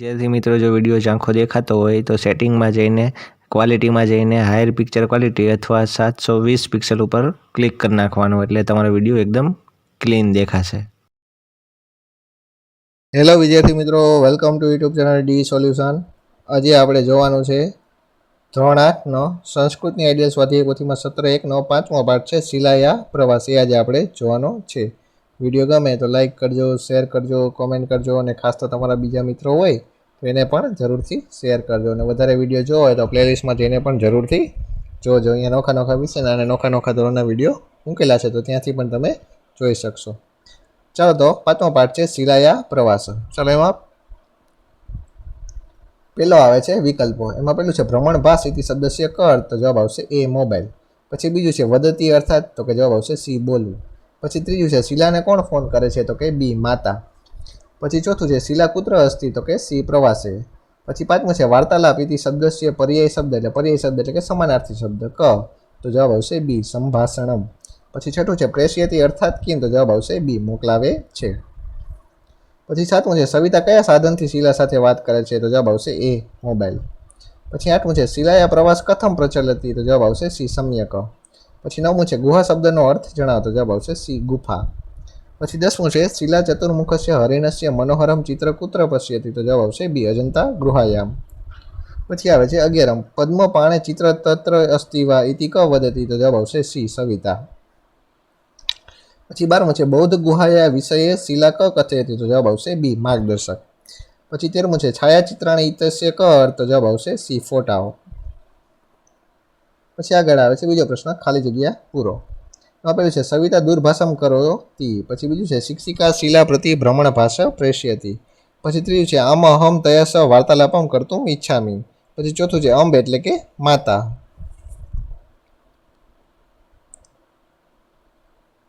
विद्यार्थी मित्रों जो विडियो आँखों देखातो होय तो सेटिंग में जईने क्वॉलिटी में जईने हायर पिक्चर क्वॉलिटी अथवा 720 पिक्सल पर क्लिक कर नाखवानुं एटले तमारो विडियो एकदम क्लीन देखाशे। हेलो विद्यार्थी मित्रों, welcome to YouTube channel D solution. आज आपणे जोवानुं छे धोरण 8 नो संस्कृतनी आइडियल स्वाध्याय पोथीमां सत्र 1 नो 5मो पाठ छे सिलाया प्रवास। आज आपणे जोवानो छे। विडियो गमे तो लाइक करजो, शेर करजो, कॉमेंट करजो अने खास तो तमारा बीजा मित्रों होय तो एने पण जरूरथी शेर करजो अने वधारे विडियो जोवा होय तो प्लेलिस्ट में जईने पण जरूरथी जोजो। अहींया नोखा नोखा विषयना अने नोखा नोखा धोरणना विडियो मूकेला छे तो त्यांथी पण तमे जोई शकशो। चलो तो 5मो पाठ छे सिलाया प्रवास। चलो एमां पहलो आवे छे विकल्पो। एमां पहेलुं छे भ्रमणभास इति शब्दस्य क अर्थ, तो जवाब आवशे ए मोबाइल। पछी बीजुं छे वदती अर्थात, तो के जवाब आवशे सी बोलवुं। पछी त्रीजुं छे शिलाने कोण फोन करे छे, तो के बी माता। पछी चौथुं छे शिला कुत्र अस्ति, तो के सी प्रवासे। पछी पांचमुं छे वार्तालाप इति शब्दस्य पर्यायी शब्द एटले के समानार्थी शब्द क, तो जवाब आवशे बी संभाषणम। पछी छठुं छे प्रेषयति अर्थात किम, तो जवाब आवशे बी मोकलावे छे। पछी सातमुं छे सविता कया साधनथी शिला साथे वात करे छे, तो जवाब आवशे ए मोबाइल। पछी आठमुं छे शिलाया प्रवास कथम प्रचलति, तो जवाब आवशे सी सम्यक। पछी नवमुं छे गुहा शब्दनो अर्थ जणाવો, तो जवाब आवशे सी गुफा। पछी 10मुं छे शिला चतुर्मुखस्य हरिणस्य मनोहरम चित्र कुत्र पश्यति, तो जवाब आवशे बी अजंता गुहायाम। पछी आवे छे 11 पद्मपाणे चित्र तत्र अस्ति वा इति क वदति, तो जवाब आवशे सी सविता। पछी 12मुं छे बौद्ध गुहाया विषये शिला क कथयति, तो जवाब आवशे बी मार्गदर्शक। पछी 13मुं छे छायाचित्राणि इत्यस्य क अर्थ, तो जवाब आवशे सी फोटाओ। पछी आगळ आवे छे बीजो प्रश्न खाली जग्या पूरो। एमां पहेलुं छे सविता दूरभाषम करोति। पछी बीजुं छे शिक्षिका शिला प्रति भ्रमणभास प्रेषयति। पछी त्रीजुं छे आम अहम तया सह वार्तालापम कर्तुम इच्छामि। पछी चौथुं छे अंब एटले के माता।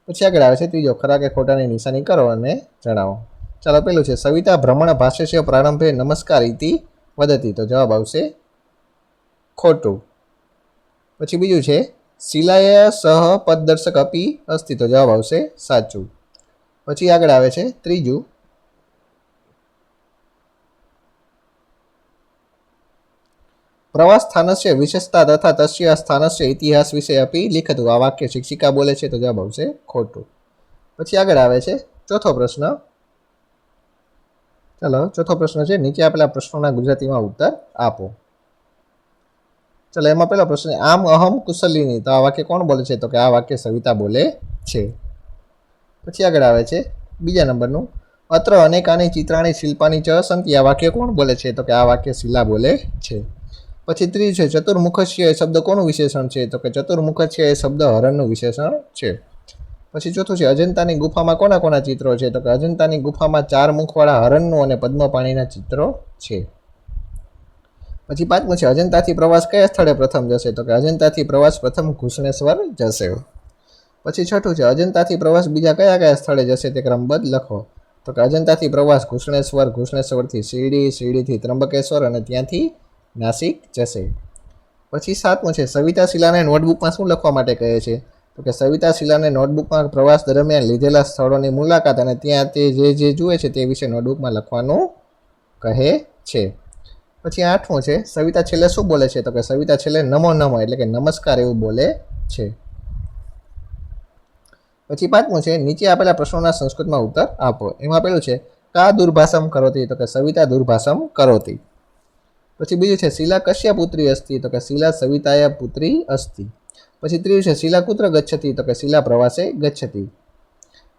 पछी आगळ आवे छे त्रीजो खरा के खोटानी निशानी करो अने जणावो। चलो पहेलुं छे सविता भ्रमणभासस्य प्रारंभे नमस्कार इति वदति, तो जवाब आवशे खोटुं। पछी बीजुं छे शिलाया सह पददर्शक अपि अस्ति, तो जवाब आवशे साचुं। पछी आगळ आवे छे त्रीजुं प्रवास स्थानस्य विशेषता तथा तस्य स्थानस्य इतिहास विषय अपि लिखतु। आ वाक्य शिक्षिका बोले छे, तो जवाब आवशे खोटुं। पछी आगळ आवे छे चौथो प्रश्न। चलो चौथो प्रश्न छे नीचे आपेला प्रश्नोना गुजरातीमां उत्तर आपो। चलो एमां पहेलो प्रश्न आम अहम कुशलिनी, तो आ वाक्य कोण बोले छे, तो के आ वाक्य सविता बोले छे। पछी आगळ आवे छे बीजा नंबरनुं अत्र अनेकानि चित्राणि शिल्पानि च सन्ति, आ वाक्य कोण बोले छे, तो के आ वाक्य शिला बोले छे। पछी त्रीजुं छे चतुर्मुखस्य ए शब्द कोनुं विशेषण छे, तो के चतुर्मुखस्य ए शब्द हरणनुं विशेषण छे। पछी चौथुं छे अजंतानी गुफामां कोना कोना चित्रो छे, तो के अजंतानी गुफामां 4 मुखवाळा हरणनुं अने पद्मपाणीना चित्रो छे। पछी पांचमुं छे अजंताथी प्रवास कया स्थळे प्रथम जशे, तो के अजंताथी प्रवास प्रथम घुसणेश्वर जशे। पछी छठुं छे अजंताथी प्रवास बीजा कया कया स्थळे जशे ते क्रमबद्ध लखो, तो के अजंताथी प्रवास घुसणेश्वर, घुसणेश्वरथी शिरडी, शिरडीथी त्र्यंबकेश्वर अने त्यांथी नासिक जशे। पछी सातमुं छे सविता शिलाने नोटबुकमां शुं लखवा माटे कहे छे, तो के सविता शिलाने नोटबुकमां प्रवास दरमियान लीधेला स्थळोनी मुलाकात अने त्यां ते जे जुए छे ते विषे नोटबुकमां लखवानुं कहे छे। पछी आठमुं छे सविता छेल्ले शुं बोले छे, तो के सविता छेल्ले नमो नमः एटले के नमस्कार एवुं बोले छे। पछी पांचमुं छे नीचे आपेला प्रश्नोना संस्कृतमां उत्तर आपो। एमां पहेलुं छे का दूरभाषम करोति, तो के सविता दूरभाषम करोति। पछी बीजुं छे शिला कस्य पुत्री अस्ति, तो के शिला सविताया पुत्री अस्ति। पछी त्रीजुं छे शिला कुत्र गच्छति, तो के शिला प्रवासे गच्छति।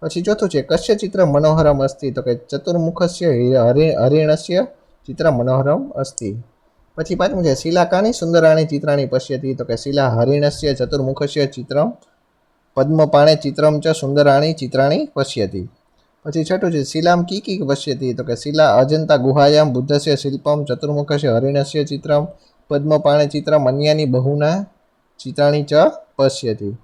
पछी चौथुं छे कस्य चित्र मनोहरम अस्ति, तो के चतुर्मुखस्य हरिणस्य चित्र मनोहरम अस्ति। पछी पांचमुं छे शिला कानि सुंदराणि चित्राणि पश्यति, तो के शिला हरिणस्य चतुर्मुखस्य चित्रम पद्मपाणे चित्रम च सुंदराणि चित्राणि पश्यति। पछी छठुं छे शिलाम की पश्यति, तो के शिला अजंता गुहायां बुद्धस्य शिल्पम चतुर्मुखस्य हरिणस्य चित्रम पद्मपाणे चित्रम अन्यानि बहुना चित्राणि च पश्यति।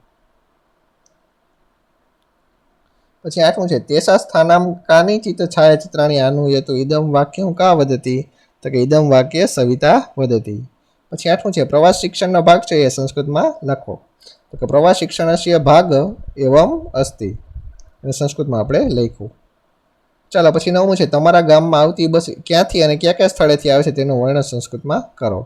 पछी आठमुं छे तेषा स्थानां कानिचित् छायाचित्राणि आनुयतु इदं वाक्यं का वदति, तो के इदं वाक्य सविता वदति। पछी आठमुं छे प्रवास शिक्षणनो भाग छे ए संस्कृतमां लखो, तो के प्रवास शिक्षणस्य भाग एवं अस्ति, संस्कृतमां आपणे लख्युं। ચાલો પછી 9મું છે, તમારા ગામમાં આવતી બસ ક્યાંથી અને કયા કયા સ્થળેથી આવે છે તેનું વર્ણન સંસ્કૃતમાં કરો.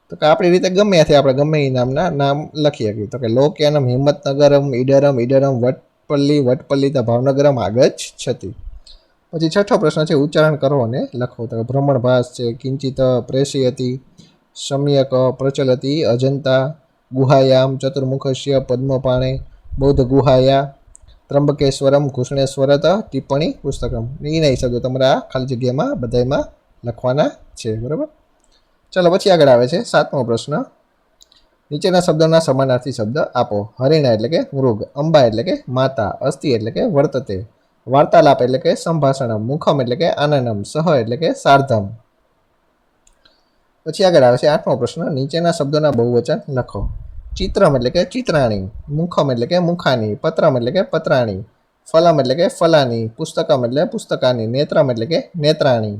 તો કે આપણી રીતે ગમે ત્યાંથી આપણે ગમે એ નામના નામ લખી શકીએ. તો કે લોકયાનમ હિંમતનગરમ ઈડરમ વટપલ્લી વટપલ્લીતા ભાવનગરમ આગચ્છતિ. પછી 6થો પ્રશ્ન છે, ઉચ્ચારણ કરો અને લખો. તો કે ભ્રમણભાસ છે, કિંચિત, પ્રેષયતિ, સમ્યક, પ્રચલતિ, અજંતા, ગુહાયામ, ચતુર્મુખસ્ય, પદ્મપાણે, બૌદ્ધ ગુહાયા, ત્રંબકેશ્વરમ, ઘૂષણેશ્વરત, ટિપ્પણી પુસ્તકમ. એના શબ્દો તમારે આ ખાલી જગ્યામાં બધામાં લખવાના છે. બરાબર. ચાલો પછી આગળ આવે છે 7મો પ્રશ્ન, નીચેના શબ્દોના સમાનાર્થી શબ્દ આપો. હરિણા એટલે કે મૃગ, અંબા એટલે કે માતા, અસ્થિ એટલે કે વર્તતે, વાર્તાલાપ એટલે કે સંભાષણમ, મુખમ એટલે કે આનંદમ, સહ એટલે કે સાર્ધમ. પછી આગળ આવે છે 8મો પ્રશ્ન, નીચેના શબ્દોના બહુવચન લખો. ચિત્રમ એટલે કે ચિત્રાણી, મુખમ એટલે કે મુખાની, પત્રમ એટલે કે પત્રાણી, ફલમ એટલે કે ફલાની, પુસ્તકમ એટલે પુસ્તકાની, નેત્રમ એટલે કે નેત્રાણી.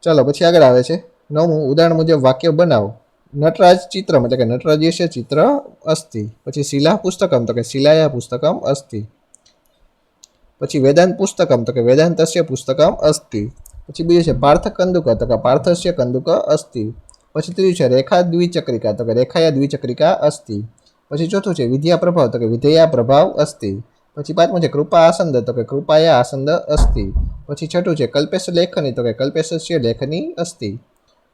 ચાલો પછી આગળ આવે છે 9મું, ઉદાહરણ મુજબ વાક્ય બનાવો. નટરાજ ચિત્રમ એટલે કે નટરાજ્યસ્ય ચિત્ર અસ્તિ. પછી શિલા પુસ્તકમ તો કે શિલાયા પુસ્તકમ અસ્તિ. પછી વેદાંત પુસ્તકમ તો કે વેદાંતસ્ય પુસ્તકમ અસ્તિ. પછી બીજું છે પાર્થ કંદુક તો કે પાર્થસ્ય કંદુક અસ્તિ. પછી ત્રીજું છે રેખા દ્વિચક્રિકા તો કે રેખાયા દ્વિચક્રિકા અસ્તિ. પછી ચોથું છે વિદ્યા પ્રભાવ તો કે વિધેયા પ્રભાવ અસ્તિ. પછી 5મું છે કૃપા આસંદ તો કે કૃપાયા આસંદ અસ્તિ. પછી 6થું છે કલ્પેશ લેખની તો કે કલ્પેશસ્ય લેખની અસ્તિ.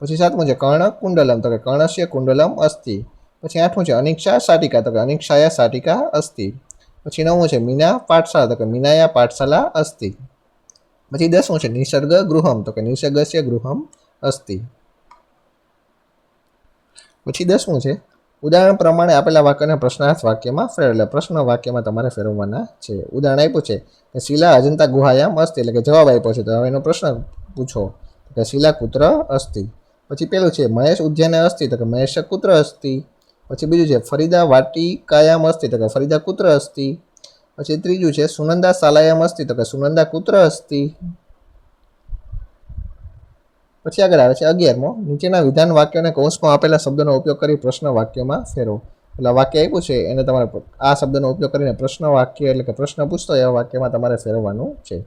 પછી 7મું છે કર્ણ કુંડલમ તો કે કર્ણસ્ય કુંડલમ અસ્તિ. પછી 8મું છે અનિક્ષા સાટિકા તો કે અનિક્ષાયા સાટિકા અસ્તિ. પછી 9મું છે મીના પાઠશાળા તો કે મીનાયા પાઠશાલા અસ્તિ. પછી 10મું છે નિસર્ગ ગૃહમ તો કે નિસર્ગસ્ય ગૃહમ અસ્તિ. પછી 10મું છે ઉદાહરણ પ્રમાણે આપેલા વાક્યને પ્રશ્નાર્થ વાક્યમાં ફેરવો. એટલે પ્રશ્ન વાક્યમાં તમારે ફેરવવાના છે. ઉદાહરણ આપ્યું છે કે શિલા અજંતા ગુહાયામ અસ્તિ, એટલે કે જવાબ આપ્યો છે તો હવે એનો પ્રશ્ન પૂછો કે શિલા કુત્ર અસ્તિ. પછી પેલું છે મહેશ ઉદ્યાને અસ્તિ તો કે મહેશ કુત્ર અસ્તિ. પછી બીજું છે ફરીદા વાટિકાયામ અસ્તિ તો કે ફરીદા કુત્ર અસ્તિ. પછી ત્રીજું છે સુનંદા શાલાયામ અસ્તિ તો કે સુનંદા કુત્ર અસ્તિ. પછી આગળ આવે છે 11મો, નીચેના વિધાન વાક્યોને કૌંસમાં આપેલા શબ્દોનો ઉપયોગ કરી પ્રશ્ન વાક્યમાં ફેરવો. એટલે વાક્ય આપ્યું છે એને તમારે આ શબ્દનો ઉપયોગ કરીને પ્રશ્ન વાક્ય એટલે કે પ્રશ્ન પૂછતો એવા વાક્યમાં તમારે ફેરવવાનું છે.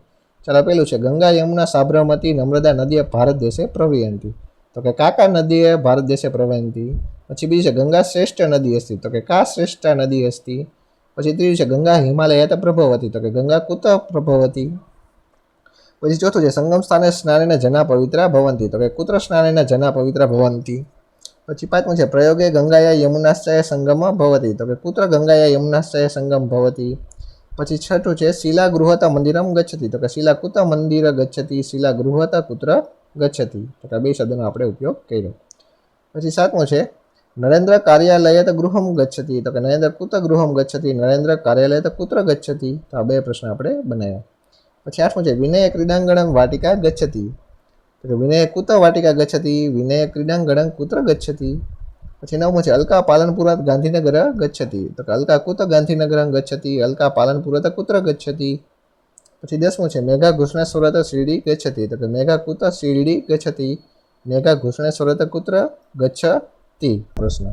ચાલો પેલું છે ગંગા યમુના સાબરમતી નર્મદા નદીએ ભારત દેશે પ્રવયંતી તો કે કાકા નદીએ ભારત દેશે પ્રવયંતી. પછી બીજું છે ગંગા શ્રેષ્ઠ નદી અસ્તિ તો કે કા શ્રેષ્ઠ નદી અસ્તિ. પછી ત્રીજું છે ગંગા હિમાલયાત પ્રભવતી તો કે ગંગા કુત પ્રભવતી. પછી ચોથું છે સંગમ સ્થાને સ્નાનેન જના પવિત્રા ભવંતી તો કે કુત્ર સ્નાનેન જના પવિત્રા ભવંતી. પછી 5મું છે પ્રયોગે ગંગાયા યમુનાશ્ચય સંગમ ભવતી તો કે કુત્ર ગંગાયા યમુનાશ્ચય સંગમ ભવતી. પછી 6થું છે શિલા ગૃહત મંદિરમ ગચ્છતી તો કે શિલા કુત મંદિર ગચ્છતી, શિલા ગૃહત કુત્ર ગચ્છતી. તો કે બે શબ્દોનો આપણે ઉપયોગ કર્યો. પછી 7મું છે નરેન્દ્ર કાર્યાલયત ગૃહમ ગચ્છતી તો કે નરેન્દ્ર કુત ગૃહમ ગચ્છતી, નરેન્દ્ર કાર્યાલયત કુત્ર ગચ્છતી. તો આ બે પ્રશ્ન આપણે બનાવ્યા. પછી 8મું છે વિનય ક્રીડાંગણમ વાટિકા ગચ્છતી તો કે વિનય કુત વાટિકા ગચ્છતી, વિનય ક્રીડાંગણમ કુત્ર ગચ્છતી. પછી 9મું છે અલકા પાલનપુરાત ગાંધીનગર ગચ્છતી તો કે અલકા કુત ગાંધીનગરમ ગચ્છતી, અલકા પાલનપુરત કુત્ર ગચ્છતી. પછી 10મું છે મેઘા ઘૂષ્ણેશ્વરત શિરડી ગચ્છતી તો કે મેઘા કુત શિરડી ગચ્છતી, મેઘા ઘૂષ્ણેશ્વરત કુત્ર ગચ્છતી. પ્રશ્ન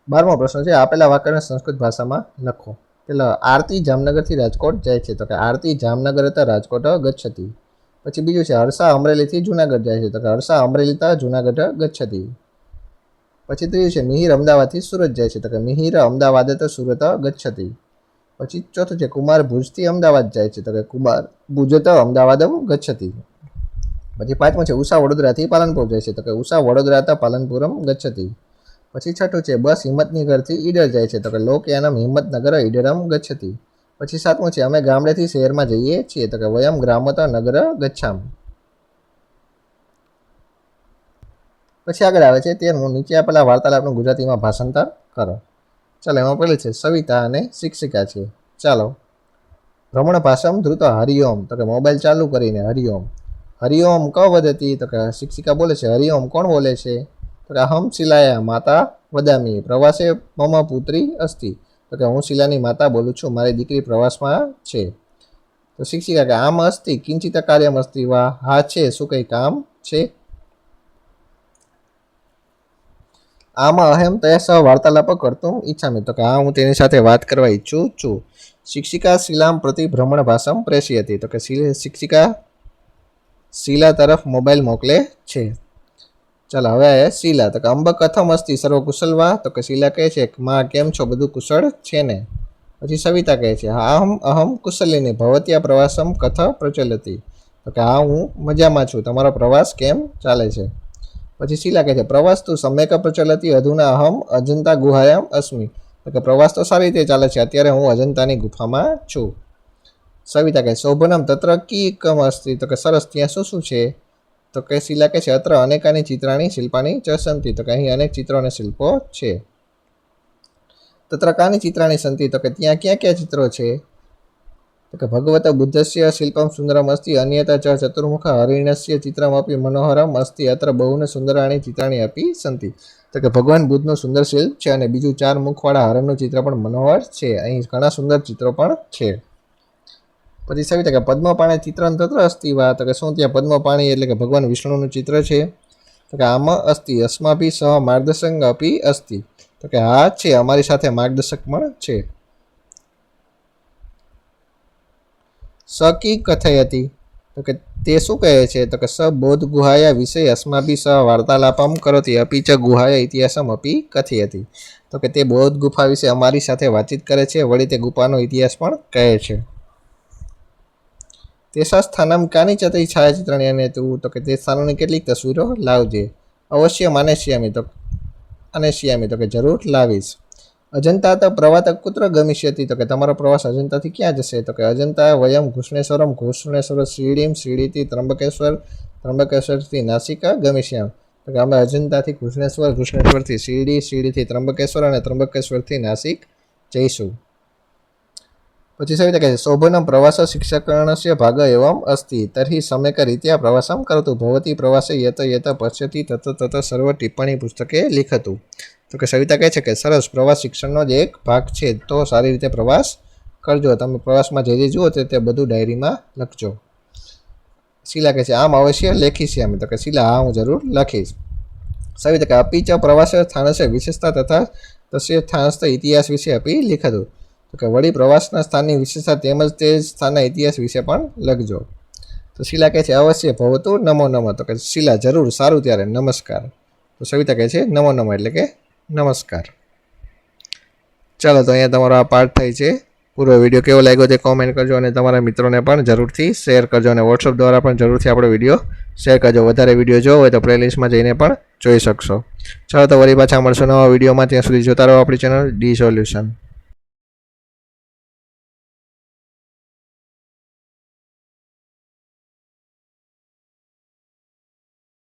12મો પ્રશ્ન છે આપેલા વાક્યને સંસ્કૃત ભાષામાં લખો. પેલા આરતી જામનગરથી રાજકોટ જાય છે તો કે આરતી જામનગર હતા રાજકોટ ગચ્છતી. પછી બીજું છે હર્ષા અમરેલીથી જુનાગઢ જાય છે તો કે હર્ષા અમરેલીતા જુનાગઢ ગચ્છતી. પછી ત્રીજું છે મિહિર અમદાવાદથી સુરત જાય છે તો કે મિહિર અમદાવાદ સુરત ગચ્છતી. પછી ચોથું છે કુમાર ભુજથી અમદાવાદ જાય છે તો કે કુમાર ભુજત અમદાવાદમ ગચ્છતી. પછી 5મું છે ઉષા વડોદરાથી પાલનપુર જાય છે તો કે ઉષા વડોદરાતા પાલનપુરમ ગચ્છતી. પછી 6થું છે બસ હિંમતનગરથી ઈડર જાય છે તો કે લોકયાનમ હિંમતનગર ઈડરમ ગચ્છતી. પછી 7મું છે અમે ગામડેથી શહેરમાં જઈએ છીએ તો કે વયમ ગ્રામત નગર ગચ્છામ. પછી આગળ આવે છે 13મું, નીચે આપેલા વાર્તાલાપનું ગુજરાતીમાં ભાષાંતર કરો. ચાલો એમાં પહેલું છે સવિતા અને શિક્ષિકા છે. ચાલો ભ્રમણ ભાષમ ધ્રુત હરિઓમ તો કે મોબાઈલ ચાલુ કરીને હરિઓમ. હરિઓમ ક વદતી તો કે શિક્ષિકા બોલે છે હરિઓમ કોણ બોલે છે તો કે અહમ શિલાયા માતા વદામી પ્રવાસે મમ પુત્રી અસ્તિ તો કે હું શિલાની માતા બોલું છું, મારી દીકરી પ્રવાસમાં છે. તો શિક્ષિકા કે આમ અસ્તિ કિંચિત કાર્યમ અસ્તિ વા, હા છે શું કંઈ કામ છે. આમાં અહેમ તયા સહ વાર્તાલાપ કરતું ઈચ્છામી, તો કે હા હું તેની સાથે વાત કરવા ઈચ્છું છું. શિક્ષિકા શીલામ પ્રતિ ભ્રમણ ભાષામ પ્રેષયતી, તો કે શિક્ષિકા શીલા તરફ મોબાઈલ મોકલે છે. ચાલો હવે શીલા, તો કે અંબ કથમ અસ્તિ સર્વ કુશલ વા, તો કે શીલા કહે છે માં કેમ છો, બધું કુશળ છે ને. પછી સવિતા કહે છે હા અહમ કુશલિની ભવત્યા પ્રવાસમ કથ પ્રચલતી, તો કે હા હું મજામાં છું, તમારો પ્રવાસ કેમ ચાલે છે. પછી શીલા કહે છે પ્રવાસ તું સમ્યક પ્રચલતી અધુના અહમ અજંતા ગુહાયામ અસ્મિ, તો કે પ્રવાસ તો સારી રીતે ચાલે છે, અત્યારે હું અજંતાની ગુફામાં છું. સવિતા કહે શોભનમ તત્ર કીકમ અસ્તિ, તો કે સરસ ત્યાં શું શું છે. તો કે શીલા કહે છે અત્ર અનેકાની ચિત્રાણી શિલ્પાની ચ સંતિ, તો કે અહીં અનેક ચિત્રો અને શિલ્પો છે. તત્ર કાની ચિત્રાણી સંતિ, તો કે ત્યાં ક્યાં ક્યાં ચિત્રો છે. તો કે ભગવત બુદ્ધસ્ય શિલ્પમ સુંદરમ અસ્તિ અન્યતા ચ ચતુર્મુખ હરિણસ્ય ચિત્રમ અપી મનોહરમ અસ્તિ અત્ર બહુને સુંદરાણી ચિત્રાણી અપી સંતિ, તો કે ભગવાન બુદ્ધનું સુંદર શિલ્પ છે અને બીજું 4 મુખવાળા હરણનું ચિત્ર પણ મનોહર છે, અહીં ઘણા સુંદર ચિત્રો પણ છે. પછી સવિતા કે પદ્મપાણી ચિત્રન તત્ર અસ્તિ વા, તો કે શું ત્યાં પદ્મપાણી એટલે કે ભગવાન વિષ્ણુનું ચિત્ર છે. તો કે આમ અસ્તિ અસ્માભી સહ માર્ગદર્શક અપી અસ્તિ, તો કે હા છે અમારી સાથે માર્ગદર્શક પણ છે. સકી કથયતી, તો કે તે શું કહે છે. તો કે સ બોધ ગુહાયા વિષય અસ્માભી સહ વાર્તાલાપમ કરોતી અપી ચ ગુહાયા ઇતિહાસમ અપી કથયતી, તો કે તે બૌદ્ધ ગુફા વિશે અમારી સાથે વાતચીત કરે છે, વળી તે ગુફાનો ઇતિહાસ પણ કહે છે. તેસા સ્થાનમ કાની ચતઈ છાયાચિત્રણી અને તું, તો કે તે સ્થાનોની કેટલીક તસવીરો લાવજે. અવશ્ય માનેશ્યામી, તો આનેશ્યામી, તો કે જરૂર લાવીશ. અજંતા તો પ્રવાતક કુત્ર ગમિષ્યતિ, તો કે તમારો પ્રવાસ અજંતાથી ક્યાં જશે. તો કે અજંતા વયમ ઘૃષ્ણેશ્વરમ ઘૃષ્ણેશ્વર શિરડીમ શિરડીથી ત્રંબકેશ્વર ત્રંબકેશ્વરથી નાસિકા ગમિષ્યામ, તો કે અમે અજંતાથી ઘૃષ્ણેશ્વર ઘૃષ્ણેશ્વરથી શિરડી શિરડીથી ત્રંબકેશ્વર અને ત્રંબકેશ્વરથી નાસિક જઈશું. પછી સવિતા કહે છે શોભનમ પ્રવાસ શિક્ષકર્ણસ્ય ભાગ એવમ અસ્તિ તર્હિ સમ્યક રીત્યા પ્રવાસમ કરતું ભવતી પ્રવાસે યત યત પશ્યતિ તત તત સર્વ ટિપ્પણી પુસ્તકે લિખતું, તો કે સવિતા કહે છે કે સરસ, પ્રવાસ શિક્ષણનો જ એક ભાગ છે, તો સારી રીતે પ્રવાસ કરજો, તમે પ્રવાસમાં જે જુઓ તે બધું ડાયરીમાં લખજો. શીલા કહે છે આમ અવશ્ય લેખીશ્યામી, તો કે શીલા હા હું જરૂર લખીશ. સવિતા કે અપી ચ પ્રવાસ સ્થાનસ્ય વિશેષતા તથા તસ્ય સ્થાનસ્થ ઇતિહાસ વિશે અપી લિખતું, તો કે વળી પ્રવાસના સ્થાનની વિશેષતા તેમજ તે સ્થાનના ઇતિહાસ વિશે પણ લખજો. તો શીલા કહે છે અવશ્ય ભવતું નમો નમઃ, તો કે શીલા જરૂર, સારું ત્યારે નમસ્કાર. તો સવિતા કહે છે નમો નમઃ એટલે કે નમસ્કાર. ચાલો તો અહીંયા તમારો આ પાઠ થાય છે પૂરો. વિડીયો કેવો લાગ્યો તે કોમેન્ટ કરજો અને તમારા મિત્રોને પણ જરૂરથી શેર કરજો અને વોટ્સઅપ દ્વારા પણ જરૂરથી આપણો વિડીયો શેર કરજો. વધારે વિડીયો જોવો હોય તો પ્લેલિસ્ટમાં જઈને પણ જોઈ શકશો. ચાલો તો વળી પાછા મળશો નવા વિડીયોમાં, ત્યાં સુધી જોતા રહો આપણી ચેનલ ડી સોલ્યુશન.